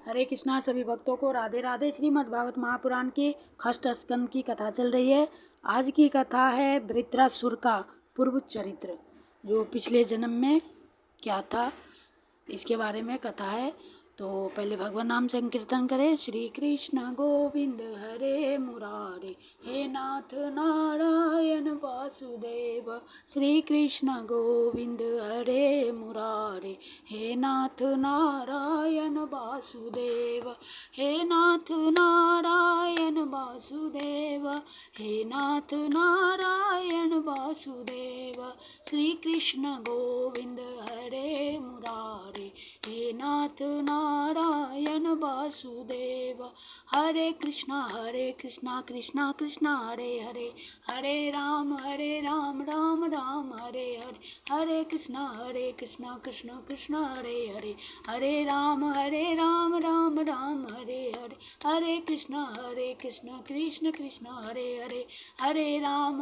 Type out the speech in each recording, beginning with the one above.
हरे कृष्णा सभी भक्तों को राधे राधे। श्रीमद् भागवत महापुराण के षष्ठ स्कंद की कथा चल रही है। आज की कथा है वृत्रासुर का पूर्व चरित्र, जो पिछले जन्म में क्या था इसके बारे में कथा है। तो पहले भगवान नाम संकीर्तन करें। श्री कृष्ण गोविंद हरे मुरारे, हे नाथ नारायण वासुदेव। श्री कृष्ण गोविंद हरे मुरारे, हे नाथ नारायण वासुदेव। हे नाथ नारायण वासुदेव, हे नाथ नारायण वासुदेव। श्री कृष्ण गोविंद हरे मुरारे, हे नाथ नारायण वासुदेव। हरे कृष्णा कृष्णा कृष्णा हरे हरे, हरे राम राम राम हरे हरे। हरे कृष्णा कृष्णा कृष्णा हरे हरे, हरे राम राम राम हरे हरे। हरे कृष्णा कृष्ण कृष्ण हरे हरे, हरे राम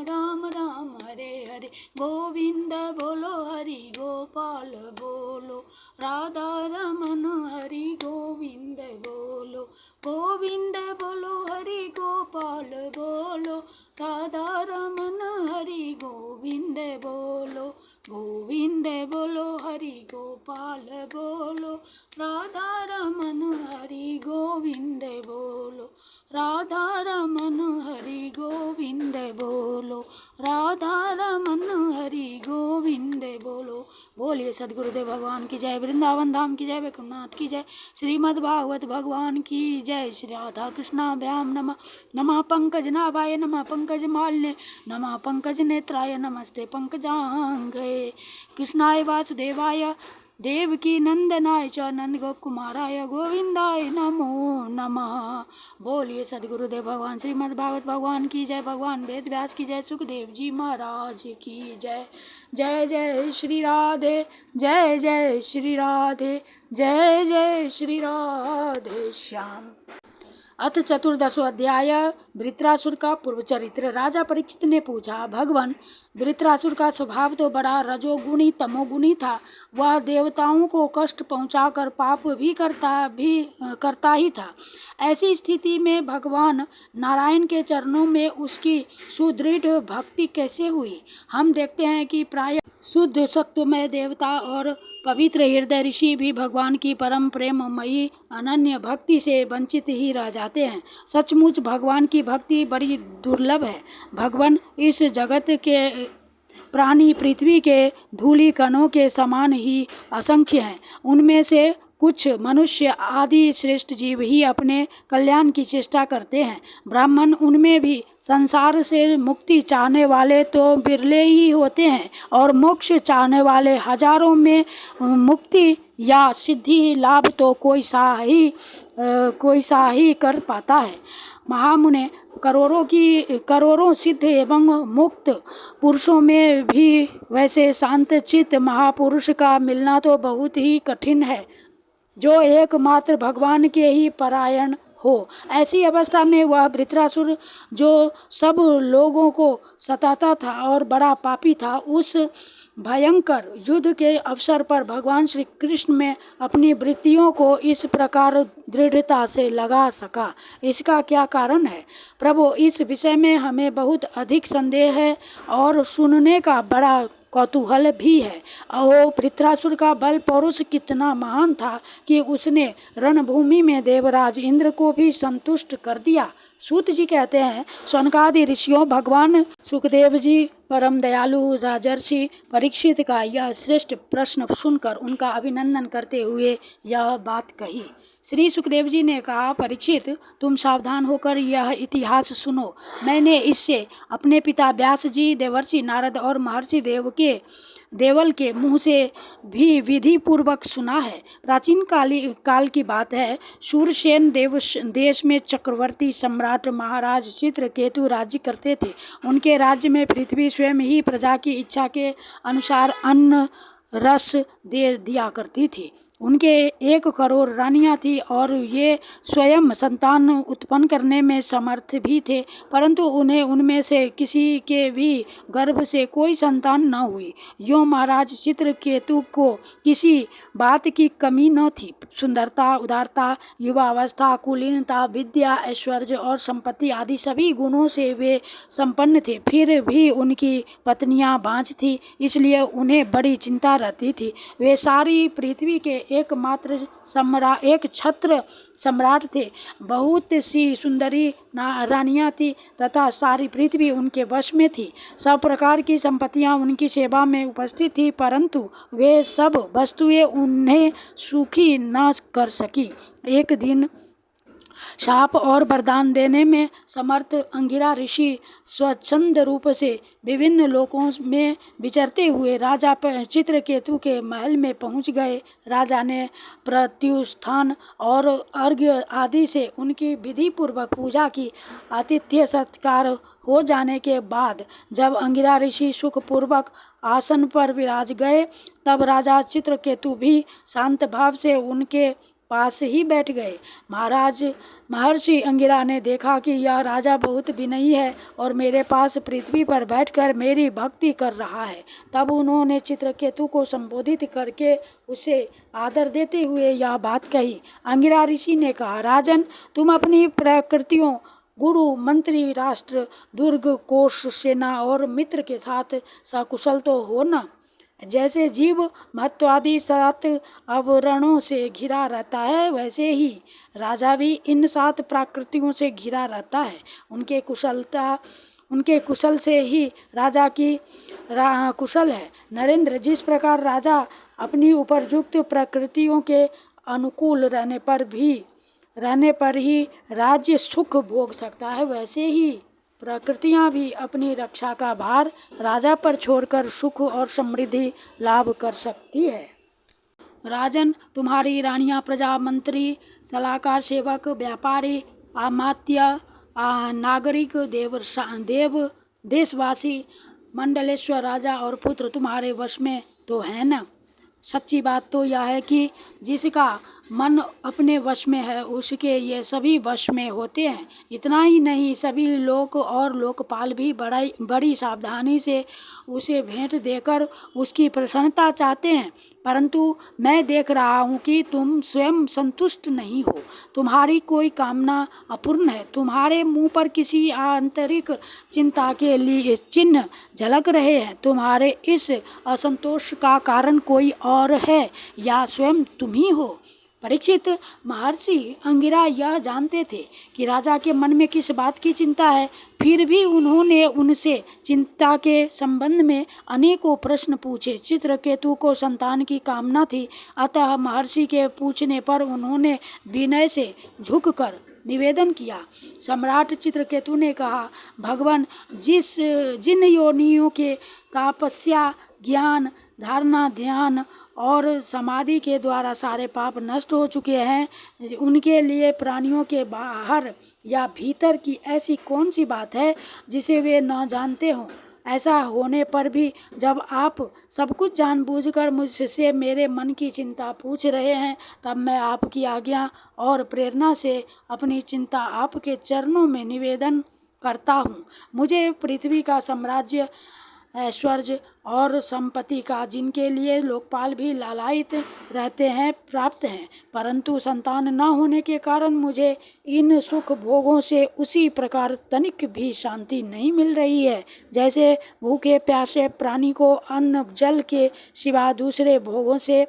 राम राम हरे हरे। गोविंद बोलो हरि गोपाल बोलो, राधा रमन हरि गोविंद बोलो। गोविंद बोलो हरि गोपाल बोलो, राधा रमन हरि गोविंद बोलो। गोविंद बोलो हरि गोपाल बोलो, राधा रमन हरि गोविंद बोलो। राधा रमन हरि गोविंद बोलो, राधा रमन हरि गोविंद बोलो। बोलिए सदगुरुदेव भगवान की जय, वृंदावन धाम की जय, वैकुंठनाथ की जय, श्रीमद् भागवत भगवान की जय। श्री राधा कृष्णाभ्याम नमः। नमः पंकजनाभाय नमः पंकजमाल्ये नमः पंकज नेत्राय नमस्ते पंकजांगे। कृष्णाय वासुदेवाय देवकी नंदनाय च नंद गोप कुमाराय गोविंदाय नमो नमः। बोलिए सदगुरुदेव भगवान श्रीमद् भागवत भगवान की जय, भगवान वेद व्यास की जय, सुखदेव जी महाराज की जय। जय जय श्री राधे, जय जय श्री राधे, जय जय श्री राधे श्याम। अथ चतुर्दशो अध्याय वृत्रासुर का पूर्व चरित्र। राजा परीक्षित ने पूछा, भगवान, वृत्रासुर का स्वभाव तो बड़ा रजोगुणी तमोगुणी था। वह देवताओं को कष्ट पहुंचाकर पाप भी करता ही था। ऐसी स्थिति में भगवान नारायण के चरणों में उसकी सुदृढ़ भक्ति कैसे हुई? हम देखते हैं कि प्राय शुद्ध सत्वमय देवता और पवित्र हृदय ऋषि भी भगवान की परम प्रेममयी अनन्य भक्ति से वंचित ही रह जाते हैं। सचमुच भगवान की भक्ति बड़ी दुर्लभ है। भगवान इस जगत के प्राणी पृथ्वी के धूलि कणों के समान ही असंख्य हैं। उनमें से कुछ मनुष्य आदि श्रेष्ठ जीव ही अपने कल्याण की चेष्टा करते हैं। ब्राह्मण उनमें भी संसार से मुक्ति चाहने वाले तो बिरले ही होते हैं, और मोक्ष चाहने वाले हजारों में मुक्ति या सिद्धि लाभ तो कोई सा ही कर पाता है। महामुने, करोड़ों सिद्ध एवं मुक्त पुरुषों में भी वैसे शांत चित्त महापुरुष का मिलना तो बहुत ही कठिन है, जो एकमात्र भगवान के ही परायण हो। ऐसी अवस्था में वह वृत्रासुर, जो सब लोगों को सताता था और बड़ा पापी था, उस भयंकर युद्ध के अवसर पर भगवान श्री कृष्ण में अपनी वृत्तियों को इस प्रकार दृढ़ता से लगा सका। इसका क्या कारण है? प्रभु, इस विषय में हमें बहुत अधिक संदेह है और सुनने का बड़ा कौतूहल भी है। अहो, वृत्रासुर का बल पौरुष कितना महान था कि उसने रणभूमि में देवराज इंद्र को भी संतुष्ट कर दिया। सूत जी कहते हैं, सौनकादि ऋषियों, भगवान सुखदेव जी परम दयालु राजर्षि परीक्षित का यह श्रेष्ठ प्रश्न सुनकर उनका अभिनंदन करते हुए यह बात कही। श्री सुखदेव जी ने कहा, परीक्षित, तुम सावधान होकर यह इतिहास सुनो। मैंने इससे अपने पिता व्यास जी, देवर्षि नारद और महर्षि देवल के मुँह से भी विधि पूर्वक सुना है। प्राचीन काल की बात है। शूरसेन देश में चक्रवर्ती सम्राट महाराज चित्रकेतु राज्य करते थे। उनके राज्य में पृथ्वी स्वयं ही प्रजा की इच्छा के अनुसार अन्न रस दे दिया करती थी। उनके 1 करोड़ रानियां थी और ये स्वयं संतान उत्पन्न करने में समर्थ भी थे, परंतु उन्हें उनमें से किसी के भी गर्भ से कोई संतान न हुई। यों महाराज चित्रकेतु को किसी बात की कमी न थी। सुंदरता, उदारता, युवावस्था, कुलीनता, विद्या, ऐश्वर्य और संपत्ति आदि सभी गुणों से वे संपन्न थे। फिर भी उनकी पत्नियां बांझ थी, इसलिए उन्हें बड़ी चिंता रहती थी। वे सारी पृथ्वी के एकमात्र एक छत्र सम्राट थे। बहुत सी सुंदरी रानियां थी तथा सारी पृथ्वी उनके वश में थी। सब प्रकार की संपत्तियां उनकी सेवा में उपस्थित थी, परंतु वे सब वस्तुएं उन्हें सुखी न कर सकी। एक दिन शाप और वरदान देने में समर्थ अंगिरा ऋषि स्वच्छंद रूप से विभिन्न लोकों में विचरते हुए राजा चित्रकेतु के महल में पहुंच गए। राजा ने प्रत्युत्थान और अर्घ्य आदि से उनकी विधि पूर्वक पूजा की। आतिथ्य सत्कार हो जाने के बाद जब अंगिरा ऋषि सुखपूर्वक आसन पर विराज गए, तब राजा चित्रकेतु भी शांत भाव से उनके पास ही बैठ गए। महर्षि अंगिरा ने देखा कि यह राजा बहुत विनयी है और मेरे पास पृथ्वी पर बैठकर मेरी भक्ति कर रहा है। तब उन्होंने चित्रकेतु को संबोधित करके उसे आदर देते हुए यह बात कही। अंगिरा ऋषि ने कहा, राजन, तुम अपनी प्रकृतियों, गुरु, मंत्री, राष्ट्र, दुर्ग, कोष, सेना और मित्र के साथ सकुशल तो हो न? जैसे जीव महत्वादि 7 आवरणों से घिरा रहता है, वैसे ही राजा भी इन 7 प्रकृतियों से घिरा रहता है। उनके कुशल से ही राजा की कुशल है। नरेंद्र, जिस प्रकार राजा अपनी उपरयुक्त प्रकृतियों के अनुकूल रहने पर ही राज्य सुख भोग सकता है, वैसे ही प्रकृतियां भी अपनी रक्षा का भार राजा पर छोड़कर सुख और समृद्धि लाभ कर सकती है। राजन, तुम्हारी रानियां, प्रजा, मंत्री, सलाहकार, सेवक, व्यापारी, अमात्य, नागरिक, देशवासी, मंडलेश्वर, राजा और पुत्र तुम्हारे वश में तो है न? सच्ची बात तो यह है कि जिसका मन अपने वश में है उसके ये सभी वश में होते हैं। इतना ही नहीं, सभी लोक और लोकपाल भी बड़ी सावधानी से उसे भेंट देकर उसकी प्रसन्नता चाहते हैं, परंतु मैं देख रहा हूँ कि तुम स्वयं संतुष्ट नहीं हो। तुम्हारी कोई कामना अपूर्ण है। तुम्हारे मुंह पर किसी आंतरिक चिंता के लिए चिन्ह झलक रहे हैं। तुम्हारे इस असंतोष का कारण कोई और है या स्वयं तुम ही हो? परीक्षित, महर्षि अंगिरा यह जानते थे कि राजा के मन में किस बात की चिंता है, फिर भी उन्होंने उनसे चिंता के संबंध में अनेकों प्रश्न पूछे। चित्रकेतु को संतान की कामना थी, अतः महर्षि के पूछने पर उन्होंने विनय से झुककर निवेदन किया। सम्राट चित्रकेतु ने कहा, भगवान, जिन योनियों के तपस्या, ज्ञान, धारणा, ध्यान और समाधि के द्वारा सारे पाप नष्ट हो चुके हैं, उनके लिए प्राणियों के बाहर या भीतर की ऐसी कौन सी बात है जिसे वे न जानते हों? ऐसा होने पर भी जब आप सब कुछ जानबूझकर मुझसे मेरे मन की चिंता पूछ रहे हैं, तब मैं आपकी आज्ञा और प्रेरणा से अपनी चिंता आपके चरणों में निवेदन करता हूँ। मुझे पृथ्वी का साम्राज्य, ऐश्वर्य और संपत्ति का, जिनके लिए लोकपाल भी लालायित रहते हैं, प्राप्त हैं, परंतु संतान न होने के कारण मुझे इन सुख भोगों से उसी प्रकार तनिक भी शांति नहीं मिल रही है जैसे भूखे प्यासे प्राणी को अन्न जल के सिवा दूसरे भोगों से।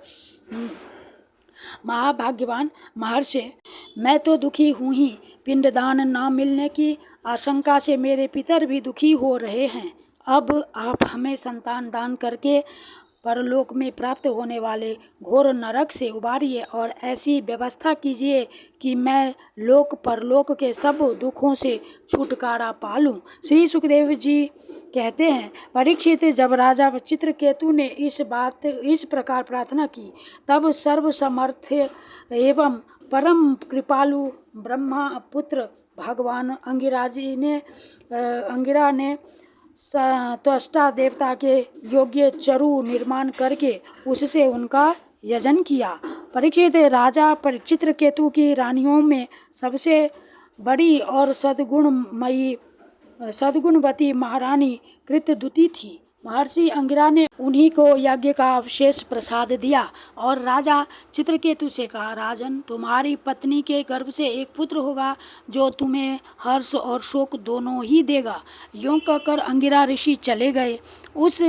महाभाग्यवान महर्षि, मैं तो दुखी हूँ ही, पिंडदान न मिलने की आशंका से मेरे पितर भी दुखी हो रहे हैं। अब आप हमें संतान दान करके परलोक में प्राप्त होने वाले घोर नरक से उबारिए और ऐसी व्यवस्था कीजिए कि मैं लोक परलोक के सब दुखों से छुटकारा पा लूं। श्री सुखदेव जी कहते हैं, परीक्षित, जब राजा चित्रकेतु ने इस प्रकार प्रार्थना की, तब सर्वसमर्थ एवं परम कृपालु ब्रह्मा पुत्र भगवान अंगिरा ने त्वष्टा देवता के योग्य चरु निर्माण करके उससे उनका यजन किया। परीक्षित, राजा चित्रकेतु की रानियों में सबसे बड़ी और सद्गुणवती महारानी कृतदुति थी। महर्षि अंगिरा ने उन्हीं को यज्ञ का अवशेष प्रसाद दिया और राजा चित्रकेतु से कहा, राजन, तुम्हारी पत्नी के गर्भ से एक पुत्र होगा जो तुम्हें हर्ष और शोक दोनों ही देगा। यूं कहकर अंगिरा ऋषि चले गए। उस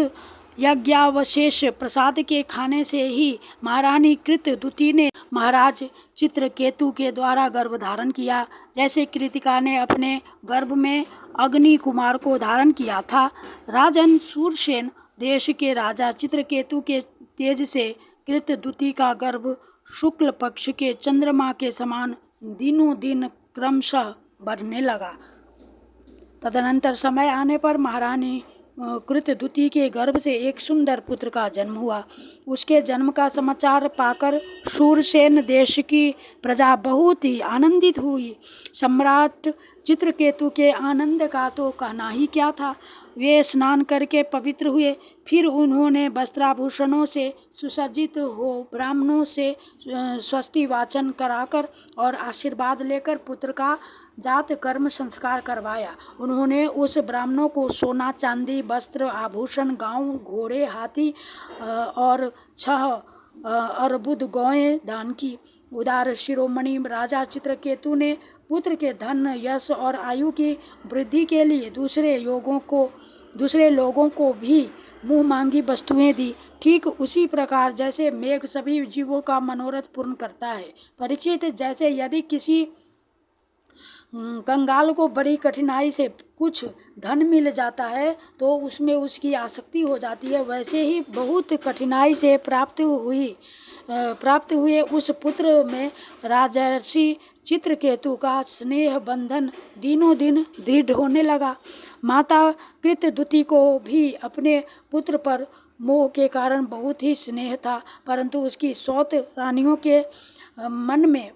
यज्ञावशेष प्रसाद के खाने से ही महारानी कृतदुति ने महाराज चित्रकेतु के द्वारा गर्भ धारण किया, जैसे कृतिका ने अपने गर्भ में अग्नि कुमार को धारण किया था। राजन, सूरसेन देश के राजा चित्रकेतु के तेज से कृतदुति का गर्भ शुक्ल पक्ष के चंद्रमा के समान दिनों दिन क्रमशः बढ़ने लगा। तदनंतर समय आने पर महारानी कृतदुति के गर्भ से एक सुंदर पुत्र का जन्म हुआ। उसके जन्म का समाचार पाकर सूरसेन देश की प्रजा बहुत ही आनंदित हुई। सम्राट चित्रकेतु के आनंद का तो कहना ही क्या था। वे स्नान करके पवित्र हुए। फिर उन्होंने वस्त्राभूषणों से सुसज्जित हो ब्राह्मणों से स्वस्ति वाचन कराकर और आशीर्वाद लेकर पुत्र का जात कर्म संस्कार करवाया। उन्होंने उस ब्राह्मणों को सोना, चांदी, वस्त्र, आभूषण, गांव, घोड़े, हाथी और 6 अर्बुद गौएं दान की। उदार शिरोमणि राजा चित्रकेतु ने पुत्र के धन, यश और आयु की वृद्धि के लिए दूसरे लोगों को भी मुँह मांगी वस्तुएं दी। ठीक उसी प्रकार जैसे मेघ सभी जीवों का मनोरथ पूर्ण करता है। परीक्षित, जैसे यदि किसी कंगाल को बड़ी कठिनाई से कुछ धन मिल जाता है तो उसमें उसकी आसक्ति हो जाती है, वैसे ही बहुत कठिनाई से प्राप्त हुए उस पुत्र में राजर्षि चित्रकेतु का स्नेह बंधन दिनों दिन दृढ़ होने लगा। माता कृतदुति को भी अपने पुत्र पर मोह के कारण बहुत ही स्नेह था, परंतु उसकी 7 रानियों के मन में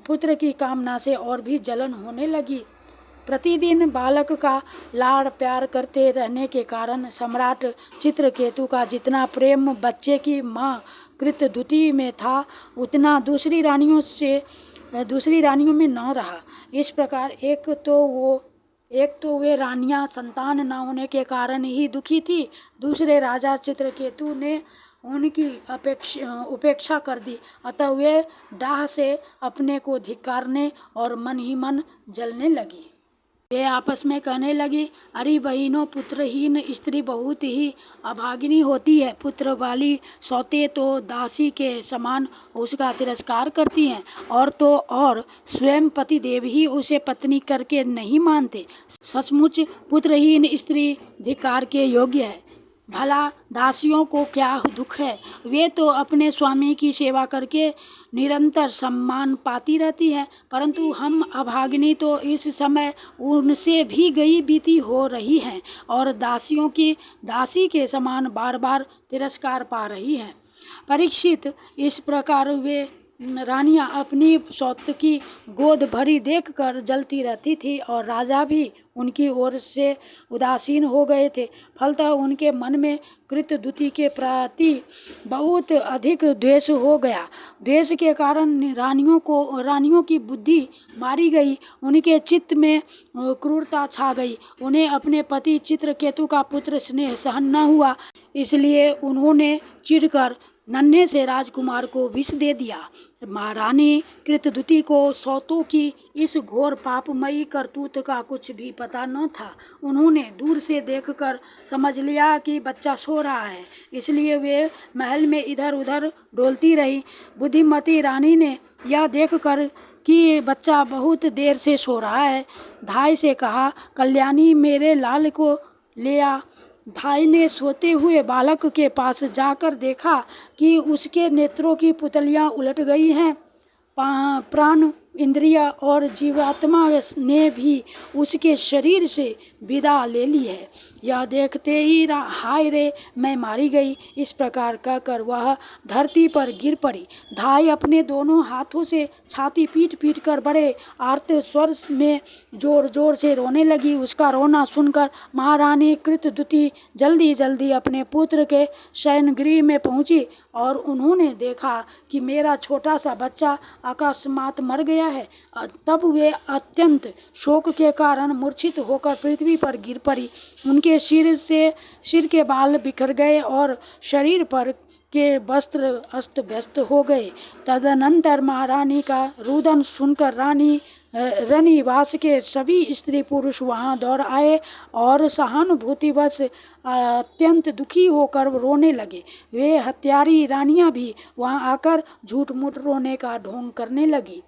पुत्र की कामना से और भी जलन होने लगी। प्रतिदिन बालक का लाड़ प्यार करते रहने के कारण सम्राट चित्रकेतु का जितना प्रेम बच्चे की माँ कृतदुति में था, उतना दूसरी रानियों में न रहा। इस प्रकार एक तो वे रानियां संतान न होने के कारण ही दुखी थी, दूसरे राजा चित्रकेतु ने उनकी उपेक्षा कर दी, अतः वे डाह से अपने को धिक्कारने और मन ही मन जलने लगी। वे आपस में कहने लगी, अरे बहनों, पुत्रहीन स्त्री बहुत ही अभागिनी होती है। पुत्र वाली सौतें तो दासी के समान उसका तिरस्कार करती हैं, और स्वयं पतिदेव ही उसे पत्नी करके नहीं मानते। सचमुच पुत्रहीन स्त्री धिक्कार के योग्य है। भला दासियों को क्या दुख है, वे तो अपने स्वामी की सेवा करके निरंतर सम्मान पाती रहती हैं, परंतु हम अभागिनी तो इस समय उनसे भी गई बीती हो रही हैं और दासी के समान बार बार तिरस्कार पा रही हैं। परीक्षित, इस प्रकार वे रानियां अपनी सौत की गोद भरी देखकर जलती रहती थी और राजा भी उनकी ओर से उदासीन हो गए थे। फलतः उनके मन में कृतदुति के प्रति बहुत अधिक द्वेष हो गया। द्वेष के कारण रानियों की बुद्धि मारी गई, उनके चित्त में क्रूरता छा गई। उन्हें अपने पति चित्रकेतु का पुत्र स्नेह सहन न हुआ, इसलिए उन्होंने चिढ़कर नन्हे से राजकुमार को विष दे दिया। महारानी कृतदुति को सौतों की इस घोर पापमयी करतूत का कुछ भी पता न था। उन्होंने दूर से देखकर समझ लिया कि बच्चा सो रहा है, इसलिए वे महल में इधर उधर डोलती रही। बुद्धिमती रानी ने यह देखकर कि बच्चा बहुत देर से सो रहा है, धाई से कहा, कल्याणी, मेरे लाल को ले आ। धाई ने सोते हुए बालक के पास जाकर देखा कि उसके नेत्रों की पुतलियां उलट गई हैं। प्राण, इंद्रिया और जीवात्मा ने भी उसके शरीर से विदा ले ली है। यह देखते ही हाय रे, मैं मारी गई, इस प्रकार कहकर वह धरती पर गिर पड़ी। धाई अपने दोनों हाथों से छाती पीट पीट कर बड़े आर्त स्वर में जोर जोर से रोने लगी। उसका रोना सुनकर महारानी कृतदुति जल्दी जल्दी अपने पुत्र के शयन गृह में पहुंची और उन्होंने देखा कि मेरा छोटा सा बच्चा अकस्मात मर गया है। तब वे अत्यंत शोक के कारण मूर्छित होकर पृथ्वी पर गिर पड़ी। उनके सिर के बाल बिखर गए और शरीर पर के वस्त्र अस्त व्यस्त हो गए। तदनंतर महारानी का रुदन सुनकर रनिवास के सभी स्त्री पुरुष वहां दौड़ आए और सहानुभूतिवश अत्यंत दुखी होकर रोने लगे। वे हत्यारी रानियां भी वहां आकर झूठ मूठ रोने का ढोंग करने लगी।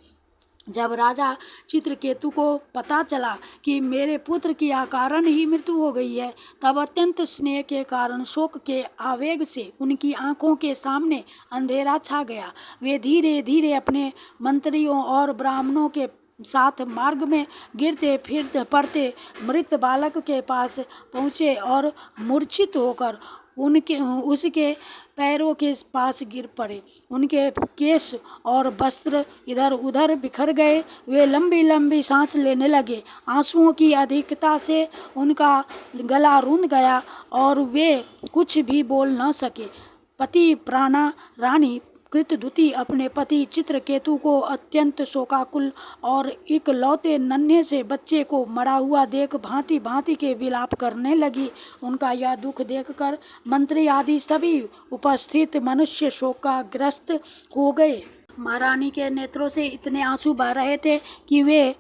जब राजा चित्रकेतु को पता चला कि मेरे पुत्र की अकारण ही मृत्यु हो गई है, तब अत्यंत स्नेह के कारण शोक के आवेग से उनकी आंखों के सामने अंधेरा छा गया। वे धीरे धीरे अपने मंत्रियों और ब्राह्मणों के साथ मार्ग में गिरते फिरते पड़ते मृत बालक के पास पहुँचे और मूर्छित होकर उसके पैरों के पास गिर पड़े। उनके केश और वस्त्र इधर उधर बिखर गए। वे लंबी लंबी सांस लेने लगे। आंसुओं की अधिकता से उनका गला रुंध गया और वे कुछ भी बोल न सके। पति प्राणा रानी कृतधुति अपने पति चित्रकेतु को अत्यंत शोकाकुल और इकलौते नन्हे से बच्चे को मरा हुआ देख भांति भांति के विलाप करने लगी। उनका यह दुख देखकर मंत्री आदि सभी उपस्थित मनुष्य शोकाग्रस्त हो गए। महारानी के नेत्रों से इतने आंसू बह रहे थे कि वे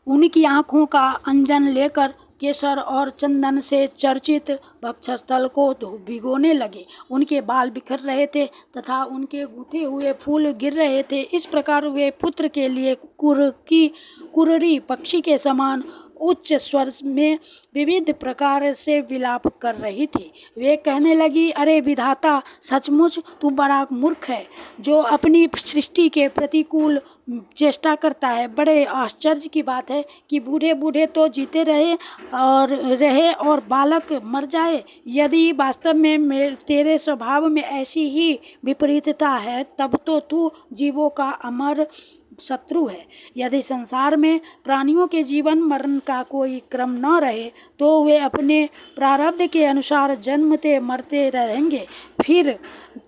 उनकी आंखों का अंजन लेकर केसर और चंदन से चर्चित वक्षस्थल को भिगोने लगे। उनके बाल बिखर रहे थे तथा उनके गूंथे हुए फूल गिर रहे थे। इस प्रकार वे पुत्र के लिए कुररी पक्षी के समान उच्च स्वर में विविध प्रकार से विलाप कर रही थी। वे कहने लगी, अरे विधाता, सचमुच तू बड़ा मूर्ख है जो अपनी सृष्टि के प्रतिकूल चेष्टा करता है। बड़े आश्चर्य की बात है कि बूढ़े बूढ़े तो जीते रहे और बालक मर जाए। यदि वास्तव में तेरे स्वभाव में ऐसी ही विपरीतता है, तब तो तू जीवों का अमर शत्रु है। यदि संसार में प्राणियों के जीवन मरण का कोई क्रम न रहे, तो वे अपने प्रारब्ध के अनुसार जन्मते मरते रहेंगे। फिर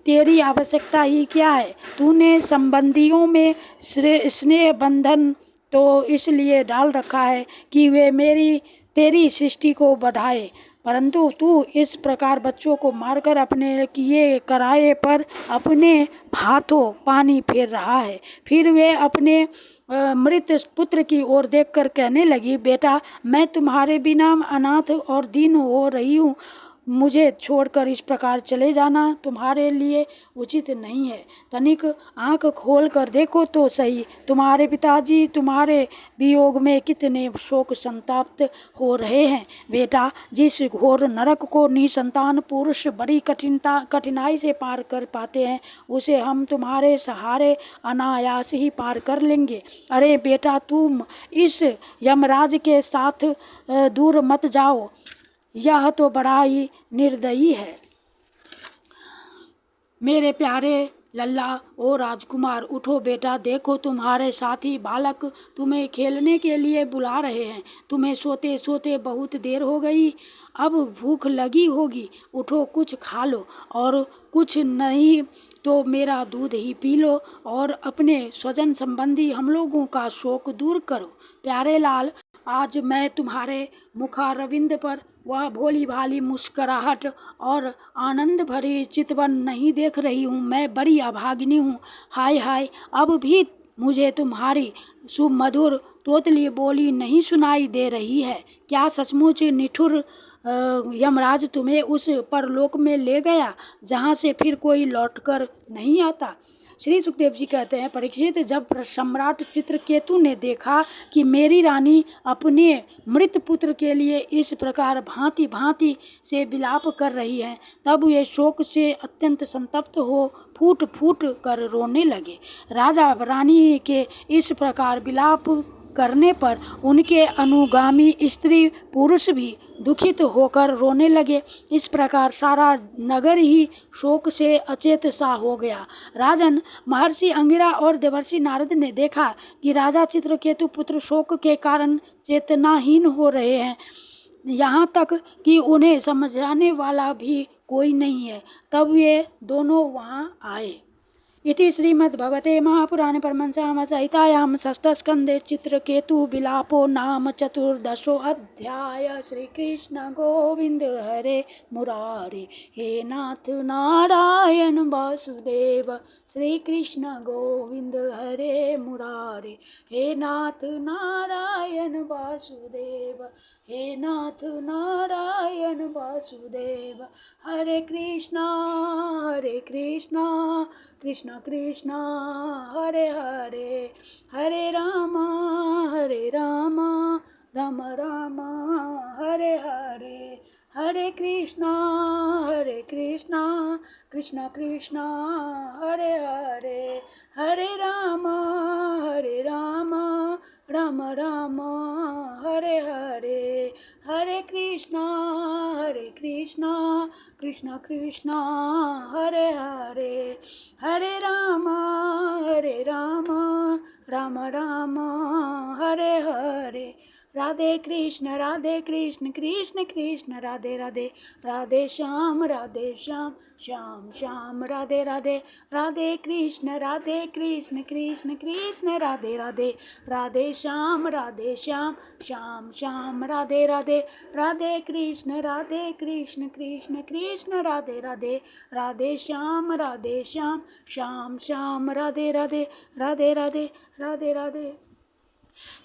तेरी आवश्यकता ही क्या है? तूने संबंधियों में स्नेह बंधन तो इसलिए डाल रखा है कि वे तेरी सृष्टि को बढ़ाए, परंतु तू इस प्रकार बच्चों को मारकर अपने किए कराए पर अपने हाथों पानी फेर रहा है। फिर वे अपने मृत पुत्र की ओर देखकर कहने लगी, बेटा, मैं तुम्हारे बिना अनाथ और दीन हो रही हूँ। मुझे छोड़कर इस प्रकार चले जाना तुम्हारे लिए उचित नहीं है। तनिक आंख खोल कर देखो तो सही, तुम्हारे पिताजी तुम्हारे वियोग में कितने शोक संतप्त हो रहे हैं। बेटा, जिस घोर नरक को निसंतान पुरुष बड़ी कठिनाई से पार कर पाते हैं, उसे हम तुम्हारे सहारे अनायास ही पार कर लेंगे। अरे बेटा, तुम इस यमराज के साथ दूर मत जाओ, यह तो बड़ा ही निर्दयी है। मेरे प्यारे लल्ला ओ राजकुमार, उठो बेटा, देखो तुम्हारे साथी बालक तुम्हें खेलने के लिए बुला रहे हैं। तुम्हें सोते सोते बहुत देर हो गई, अब भूख लगी होगी। उठो, कुछ खा लो, और कुछ नहीं तो मेरा दूध ही पी लो और अपने स्वजन संबंधी हम लोगों का शोक दूर करो। प्यारे लाल, आज मैं तुम्हारे मुखारविंद पर वह भोली भाली मुस्कुराहट और आनंद भरी चितवन नहीं देख रही हूँ। मैं बड़ी अभागिनी हूँ। हाय हाय, अब भी मुझे तुम्हारी सुमधुर तोतली बोली नहीं सुनाई दे रही है। क्या सचमुच निठुर यमराज तुम्हें उस परलोक में ले गया जहाँ से फिर कोई लौटकर नहीं आता? श्री सुखदेव जी कहते हैं, परीक्षित, जब सम्राट चित्रकेतु ने देखा कि मेरी रानी अपने मृत पुत्र के लिए इस प्रकार भांति भांति से विलाप कर रही है, तब वे शोक से अत्यंत संतप्त हो फूट फूट कर रोने लगे। राजा रानी के इस प्रकार विलाप करने पर उनके अनुगामी स्त्री पुरुष भी दुखित होकर रोने लगे। इस प्रकार सारा नगर ही शोक से अचेत सा हो गया। राजन, महर्षि अंगिरा और देवर्षि नारद ने देखा कि राजा चित्रकेतु पुत्र शोक के कारण चेतनाहीन हो रहे हैं, यहाँ तक कि उन्हें समझाने वाला भी कोई नहीं है। तब ये दोनों वहाँ आए। इति श्रीमद्भगवते महापुराणे परमहंस्यां संहितायां षष्ठस्कन्धे चित्रकेतुविलापो नाम चतुर्दशोऽध्याय। श्रीकृष्ण गोविन्द हरे मुरारे, हे नाथ नारायण वासुदेव। श्रीकृष्ण गोविन्द हरे मुरारे, हे नाथ नारायण वासुदेव, हे नाथ नारायण वासुदेव। हरे कृष्णा कृष्ण कृष्ण हरे हरे, हरे राम राम राम हरे हरे। हरे कृष्ण कृष्ण कृष्ण हरे हरे, हरे राम राम राम हरे हरे। हरे कृष्ण कृष्ण कृष्ण हरे हरे, हरे राम राम राम हरे हरे। राधे कृष्ण कृष्ण कृष्ण राधे राधे, राधे श्याम श्याम श्याम राधे राधे। राधे कृष्ण कृष्ण कृष्ण राधे राधे, राधे श्याम श्याम श्याम राधे राधे। राधे कृष्ण कृष्ण कृष्ण राधे राधे, राधे श्याम श्याम श्याम राधे राधे, राधे राधे राधे राधे।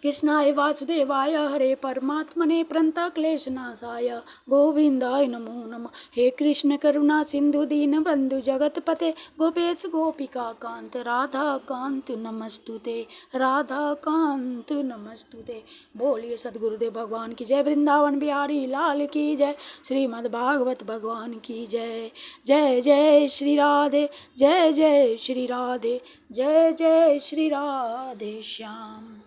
कृष्णाय वासुदेवाय हरे परमात्मने प्रणतक्लेशनाशाय गोविन्दाय नमो नमः। हे कृष्ण करुणा सिंधु दीन बंधु जगतपते गोपेश गोपिका कांत राधा कांत नमस्तुते, राधा कांत नमस्तुते। बोलिए सद्गुरुदेव भगवान की जय, वृंदावन बिहारी लाल की जय, श्रीमद् भागवत भगवान की जय। जय जय श्री राधे, जय जय श्री राधे, जय जय श्री राधे श्याम।